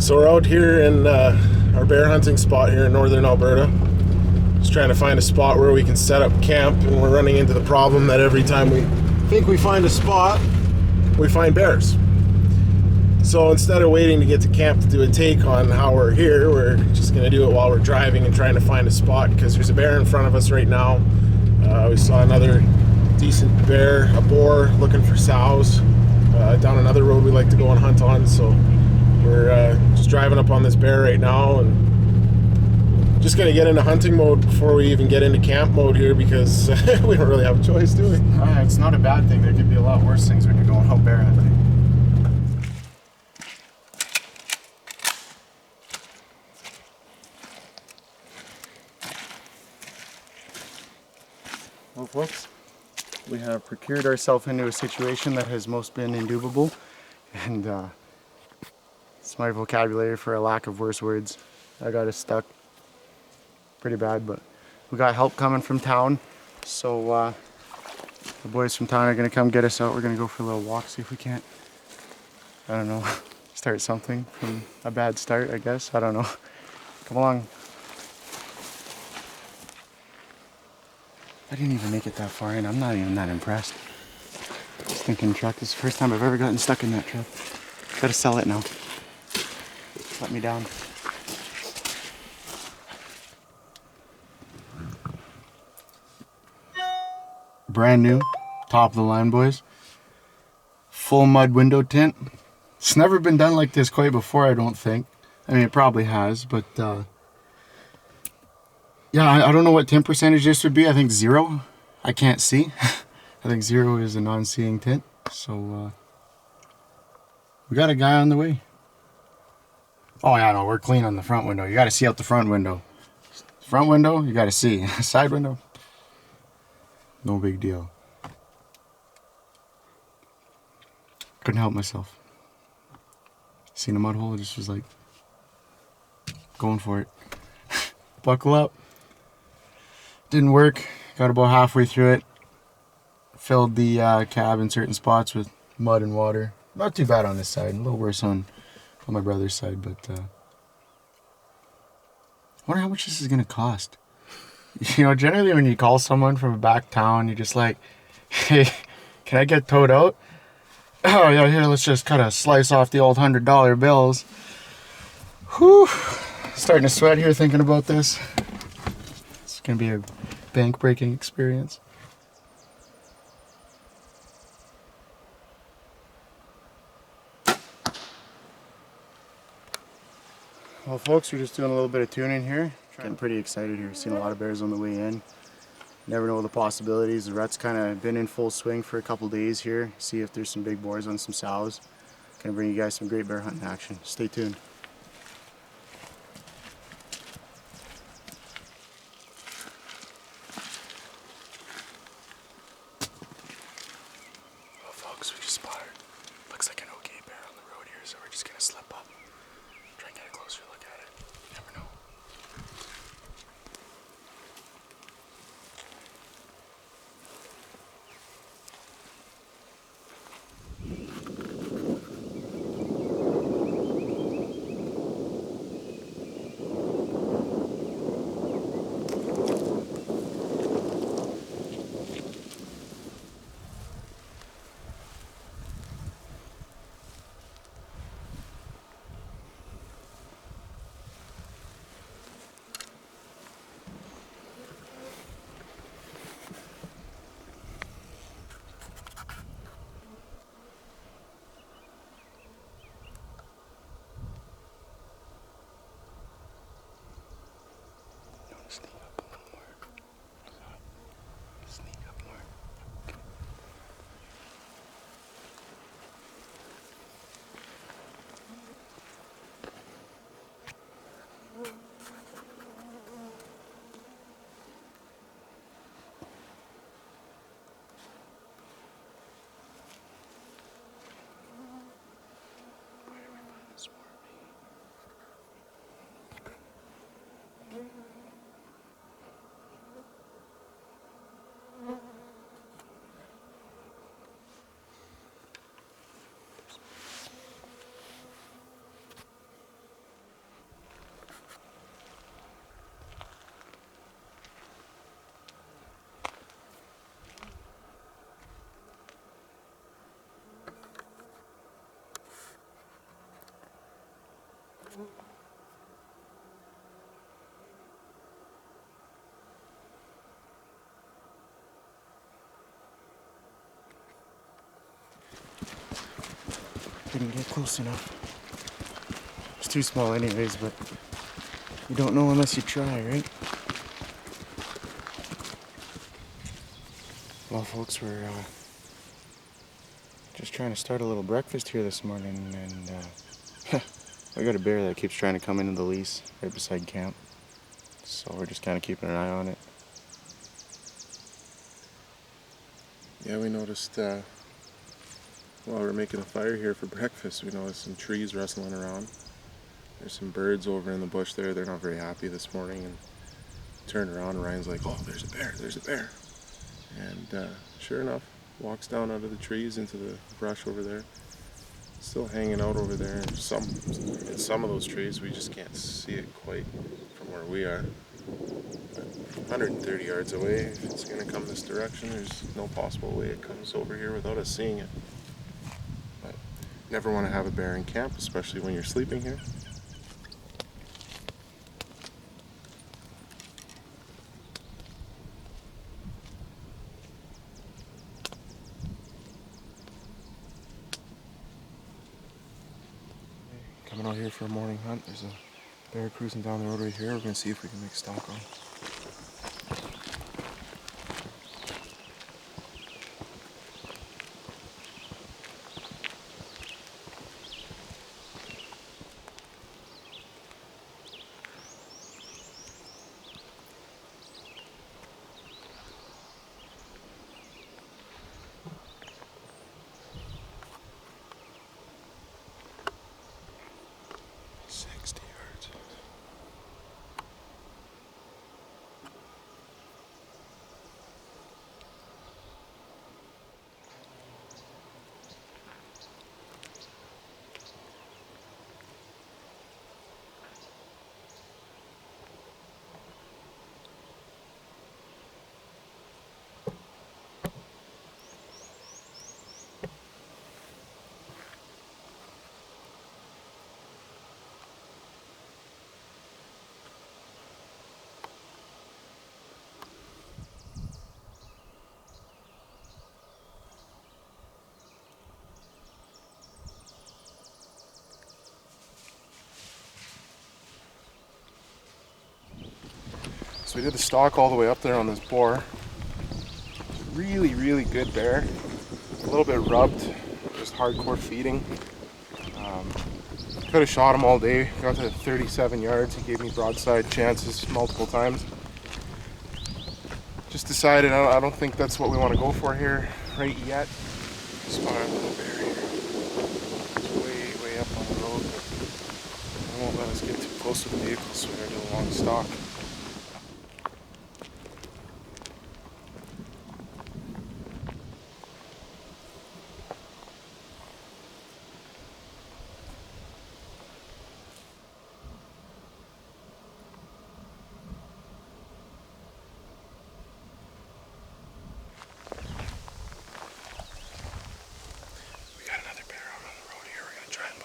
So we're out here in our bear hunting spot here in northern Alberta. Just trying to find a spot where we can set up camp, and we're running into the problem that every time we think we find a spot, we find bears. So instead of waiting to get to camp to do a take on how we're here, we're just going to do it while we're driving and trying to find a spot, because there's a bear in front of us right now. We saw another decent bear, a boar, looking for sows down another road we like to go and hunt on. So we're just driving up on this bear right now and just going to get into hunting mode before we even get into camp mode here, because we don't really have a choice, do we? It's not a bad thing. There could be a lot worse things when you're going out bear hunting. Well, folks, we have procured ourselves into a situation that has most been indubitable, and it's my vocabulary for a lack of worse words. I got us stuck pretty bad, but we got help coming from town, so the boys from town are going to come get us out. We're going to go for a little walk, see if we can't, I don't know, start something from a bad start, I guess. I don't know. Come along. I didn't even make it that far in. I'm not even that impressed. This thinking truck is the first time I've ever gotten stuck in that truck. Gotta sell it now. Let me down. Brand new, top of the line, boys. Full mud window tint. It's never been done like this quite before, I don't think. I mean, it probably has, but yeah, I don't know what tint percentage this would be. I think 0. I can't see. I think 0 is a non-seeing tint. So we got a guy on the way. Oh yeah, no, we're clean on the front window. You got to see out the front window. Front window, you got to see. Side window, no big deal. Couldn't help myself. Seen a mud hole, just was like going for it. Buckle up. Didn't work. Got about halfway through it. Filled the cab in certain spots with mud and water. Not too bad on this side. A little worse on my brother's side, but I wonder how much this is gonna cost. You know, generally when you call someone from a back town, you're just like, hey, can I get towed out? Oh yeah, here, let's just cut a slice off the old $100 bills. Whew. Starting to sweat here thinking about this. It's gonna be a bank-breaking experience. Well, folks, we're just doing a little bit of tuning here. Getting pretty excited here. Seen a lot of bears on the way in. Never know the possibilities. The rut's kind of been in full swing for a couple days here. See if there's some big boars on some sows. Gonna bring you guys some great bear hunting action. Stay tuned. Well, folks, we just spotted. Looks like an okay bear on the road here, so we're just gonna slip up. Try and get a closer look at it. You never know. Sneak up a little more. Sneak up more. Where did we find this more? Couldn't get close enough. It's too small anyways, but you don't know unless you try, right? Well, folks, we're just trying to start a little breakfast here this morning, and I got a bear that keeps trying to come into the lease right beside camp. So we're just kind of keeping an eye on it. Yeah, we noticed while we were making a fire here for breakfast, we noticed some trees rustling around. There's some birds over in the bush there. They're not very happy this morning, and turned around and Ryan's like, "Oh, there's a bear, there's a bear." And sure enough, walks down out of the trees into the brush over there. Still hanging out over there in some of those trees. We just can't see it quite from where we are. But 130 yards away, if it's going to come this direction, there's no possible way it comes over here without us seeing it. But never want to have a bear in camp, especially when you're sleeping here. Coming out here for a morning hunt. There's a bear cruising down the road right here. We're going to see if we can make stalk on. So we did the stalk all the way up there on this boar. Really, really good bear. A little bit rubbed, just hardcore feeding. Could have shot him all day. Got to 37 yards. He gave me broadside chances multiple times. Just decided I don't think that's what we want to go for here right yet. Spotted a little bear here. It's way, way up on the road. They won't let us get too close to the vehicle, so we're going to do a long stalk.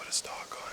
Stalk on.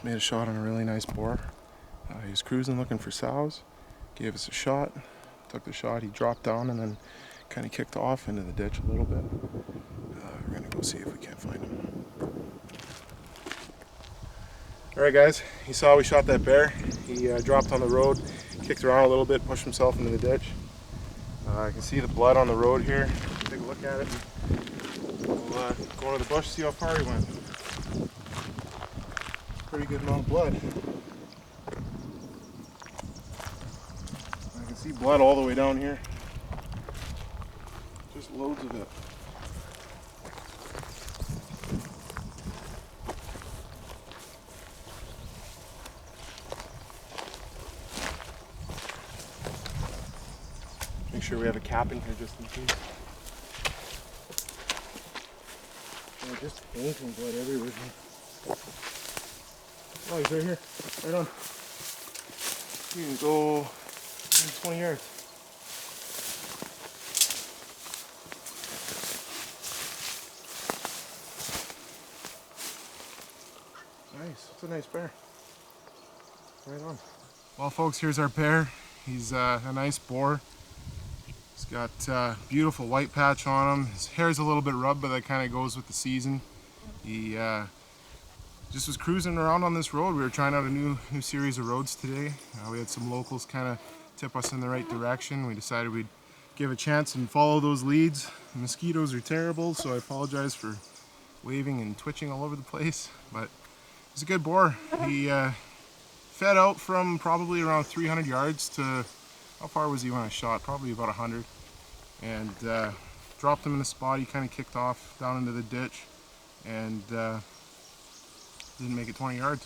Just made a shot on a really nice boar. He was cruising looking for sows, gave us a shot, took the shot, he dropped down and then kind of kicked off into the ditch a little bit. We're gonna go see if we can't find him. Alright guys, you saw we shot that bear. He dropped on the road, kicked around a little bit, pushed himself into the ditch. I can see the blood on the road here. Take a look at it. We'll go into the bush, see how far he went. Pretty good amount of blood. I can see blood all the way down here. Just loads of it. Make sure we have a cap in here just in case. Oh, just painting blood everywhere. Oh, he's right here. Right on. You can go 20 yards. Nice. It's a nice bear. Right on. Well, folks, here's our bear. He's a nice boar. He's got beautiful white patch on him. His hair's a little bit rubbed, but that kind of goes with the season. He just was cruising around on this road. We were trying out a new series of roads today. We had some locals kind of tip us in the right direction. We decided we'd give a chance and follow those leads. The mosquitoes are terrible, so I apologize for waving and twitching all over the place, but he's a good boar. He fed out from probably around 300 yards to, how far was he when I shot? Probably about 100. And dropped him in a spot. He kind of kicked off down into the ditch and didn't make it 20 yards.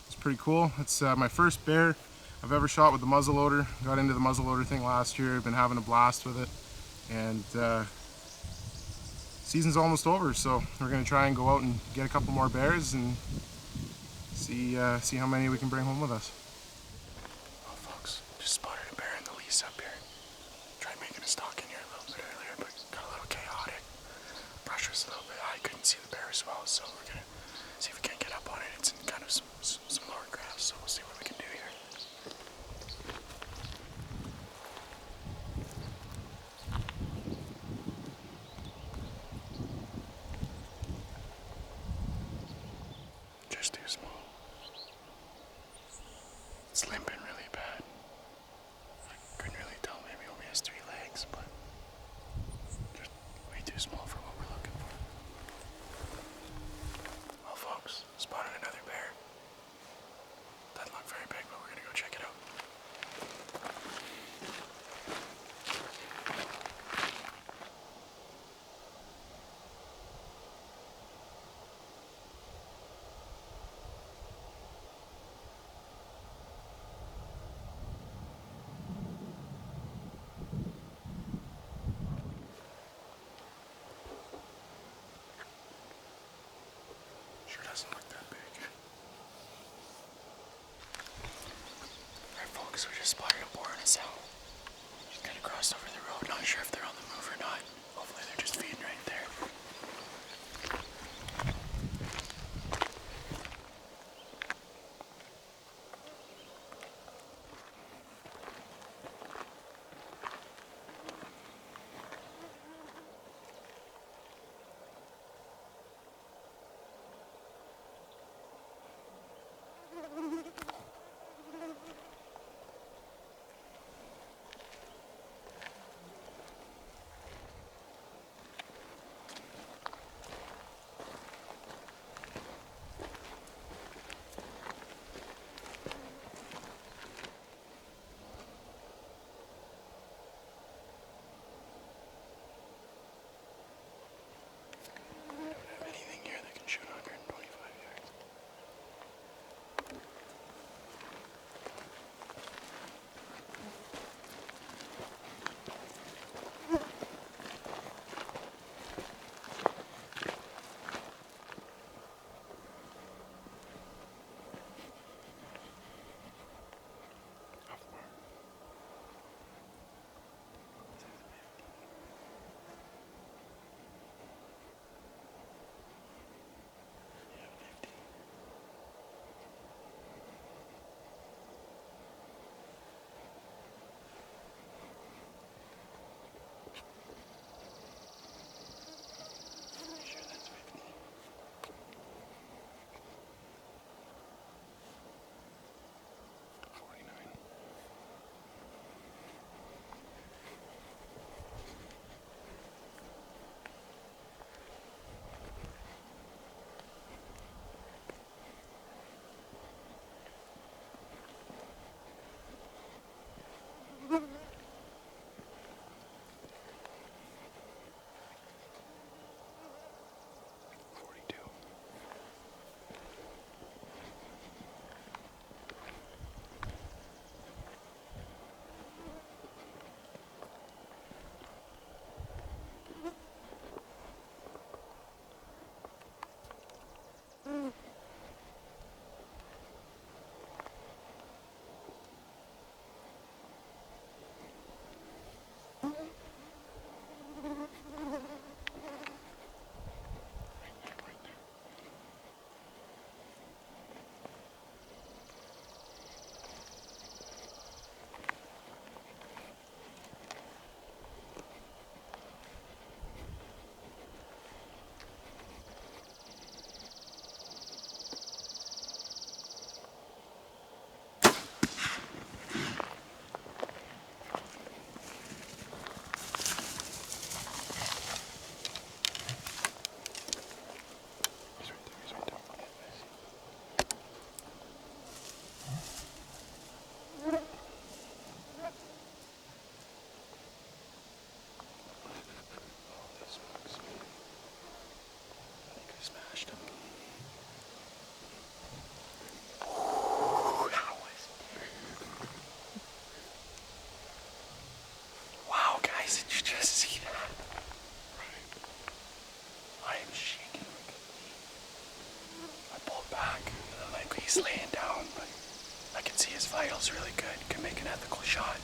It's pretty cool. It's my first bear I've ever shot with the muzzleloader. Got into the muzzleloader thing last year. Been having a blast with it. And season's almost over, so we're gonna try and go out and get a couple more bears and see how many we can bring home with us. Well, folks, just spotted a bear in the lease up here. Tried making a stalk in here a little bit earlier, but got a little chaotic. Brush was a little bit high, couldn't see the bear as well, so we're gonna see if we can't get up on it. It's in kind of some lower grass, so we'll see what we can do here. Just too small. It's limping really bad. I couldn't really tell, maybe only has 3 legs, but just way too small for what we're looking for. Well, folks, spotted another bear. Doesn't look very big, but we're gonna go check it out. Sure doesn't look that big. Alright folks, we just spotted a boar and a sow. Just kind of crossed over the road, not sure if they're on the move or not. Hopefully they're just feeding right there. was really good. Could make an ethical shot.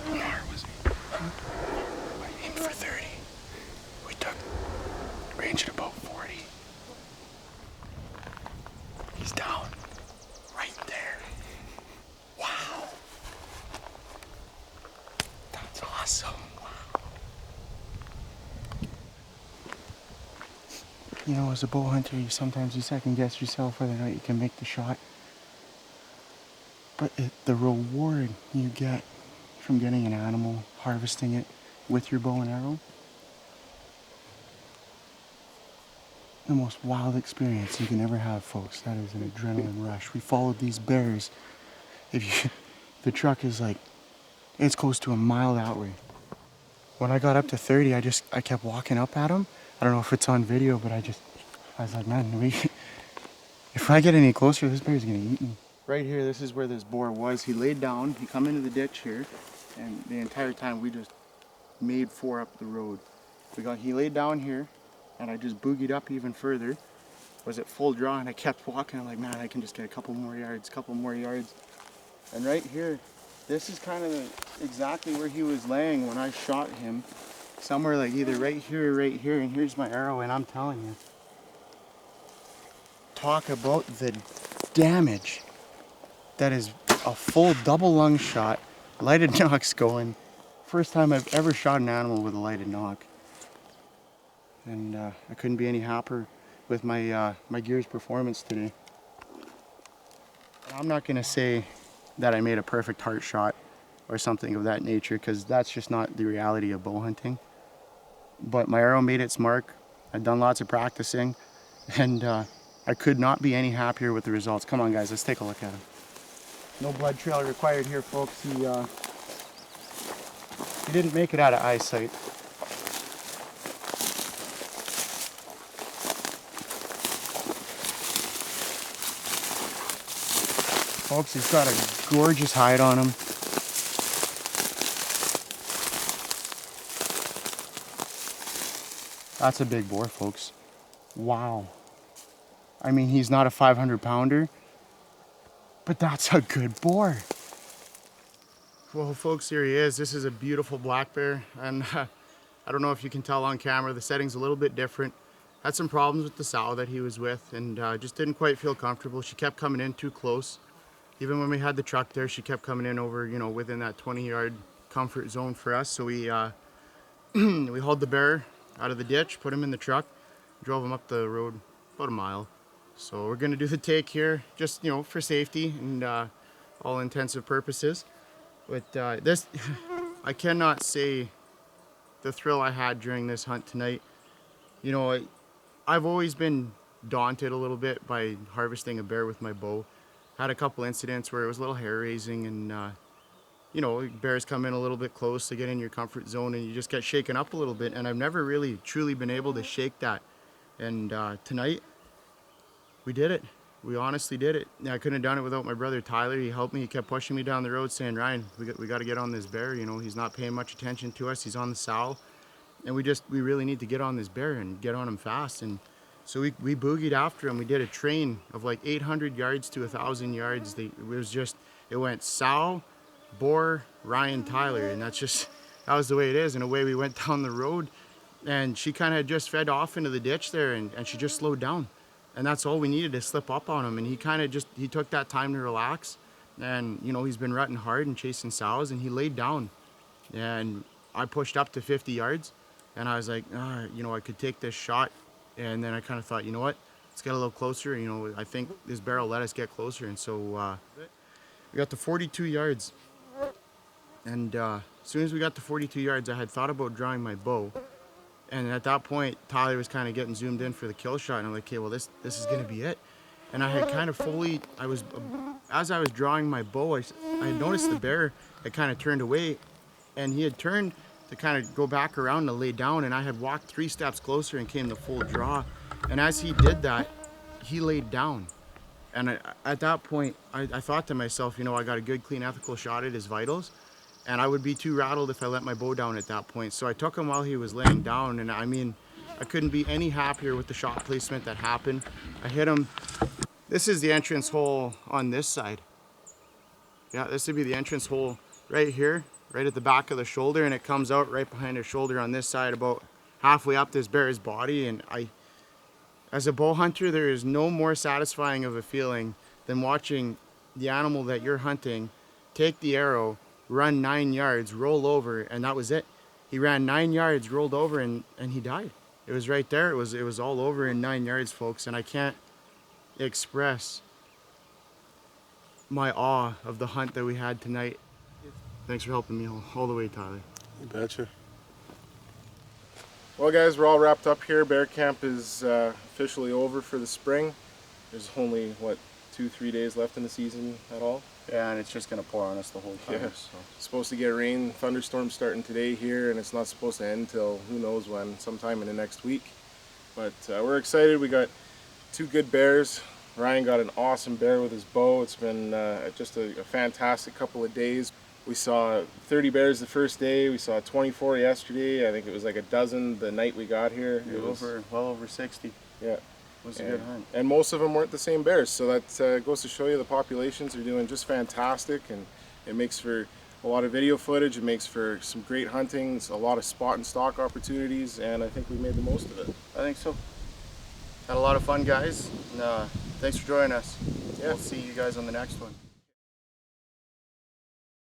Where was he? I aimed for 30. We took range at about 40. He's down. Right there. Wow. That's awesome. Wow. You know, as a bow hunter, sometimes you second guess yourself whether or not you can make the shot. But the reward you get from getting an animal, harvesting it with your bow and arrow, the most wild experience you can ever have, folks. That is an adrenaline rush. We followed these bears. The truck is like, it's close to a mile that way. When I got up to 30, I kept walking up at them. I don't know if it's on video, but I was like, man, if I get any closer, this bear's gonna eat me. Right here, this is where this boar was. He laid down, he come into the ditch here, and the entire time we just made 4 up the road. He laid down here, and I just boogied up even further. Was at full draw, and I kept walking. I'm like, man, I can just get a couple more yards. And right here, this is kind of exactly where he was laying when I shot him. Somewhere like either right here or right here, and here's my arrow, and I'm telling you, talk about the damage. That is a full double lung shot, lighted knocks going. First time I've ever shot an animal with a lighted knock. And I couldn't be any happier with my gear's performance today. I'm not gonna say that I made a perfect heart shot or something of that nature, because that's just not the reality of bow hunting. But my arrow made its mark. I've done lots of practicing, and I could not be any happier with the results. Come on guys, let's take a look at him. No blood trail required here, folks. He didn't make it out of eyesight. Folks, he's got a gorgeous hide on him. That's a big boar, folks. Wow. I mean, he's not a 500-pounder, but that's a good boar. Well, folks, here he is. This is a beautiful black bear, and I don't know if you can tell on camera, the setting's a little bit different. Had some problems with the sow that he was with, and just didn't quite feel comfortable. She kept coming in too close. Even when we had the truck there, she kept coming in over, you know, within that 20-yard comfort zone for us. So we we hauled the bear out of the ditch, put him in the truck, drove him up the road about a mile. So we're gonna do the take here, just, you know, for safety and all intensive purposes. But this, I cannot say the thrill I had during this hunt tonight. You know, I've always been daunted a little bit by harvesting a bear with my bow. Had a couple incidents where it was a little hair raising, and you know, bears come in a little bit close to get in your comfort zone, and you just get shaken up a little bit. And I've never really truly been able to shake that. And tonight, we did it. We honestly did it. I couldn't have done it without my brother Tyler. He helped me. He kept pushing me down the road, saying, "Ryan, we got to get on this bear. You know, he's not paying much attention to us. He's on the sow, and we really need to get on this bear and get on him fast." And so we boogied after him. We did a train of like 800 yards to 1,000 yards. It went sow, boar, Ryan, Tyler, and that was the way it is. In a way, we went down the road, and she kind of just fed off into the ditch there, and she just slowed down. And that's all we needed to slip up on him. And he took that time to relax. And, you know, he's been rutting hard and chasing sows, and he laid down. And I pushed up to 50 yards, and I was like, you know, I could take this shot. And then I kind of thought, you know what, let's get a little closer. You know, I think this bear will let us get closer. And so we got to 42 yards. And as soon as we got to 42 yards, I had thought about drawing my bow. And at that point, Tyler was kind of getting zoomed in for the kill shot. And I'm like, okay, well, this is going to be it. And I had kind of as I was drawing my bow, I had noticed the bear had kind of turned away. And he had turned to kind of go back around to lay down. And I had walked 3 steps closer and came to full draw. And as he did that, he laid down. And at that point, I thought to myself, you know, I got a good, clean, ethical shot at his vitals. And I would be too rattled if I let my bow down at that point. So I took him while he was laying down, and I mean, I couldn't be any happier with the shot placement that happened. I hit him. This is the entrance hole on this side. Yeah, this would be the entrance hole right here, right at the back of the shoulder, and it comes out right behind his shoulder on this side, about halfway up this bear's body. And as a bow hunter, there is no more satisfying of a feeling than watching the animal that you're hunting take the arrow, run 9 yards, roll over, and that was it. He ran 9 yards, rolled over, and he died. It was right there. It was all over in 9 yards, folks, and I can't express my awe of the hunt that we had tonight. Thanks for helping me all the way, Tyler. You betcha. Well guys, we're all wrapped up here. Bear camp is officially over for the spring. There's only, what, 2-3 days left in the season at all? Yeah, and it's just gonna pour on us the whole time. Yeah. So. It's supposed to get rain, thunderstorms starting today here, and it's not supposed to end until who knows when, sometime in the next week. But we're excited. We got 2 good bears. Ryan got an awesome bear with his bow. It's been just a fantastic couple of days. We saw 30 bears the first day. We saw 24 yesterday. I think it was like a dozen the night we got here. It was well over 60. Yeah. It was a good hunt. And most of them weren't the same bears, so that goes to show you the populations are doing just fantastic, and it makes for a lot of video footage. It makes for some great hunting, a lot of spot and stock opportunities, and I think we made the most of it. I think so. Had a lot of fun, guys. And, thanks for joining us. Yeah. We'll see you guys on the next one.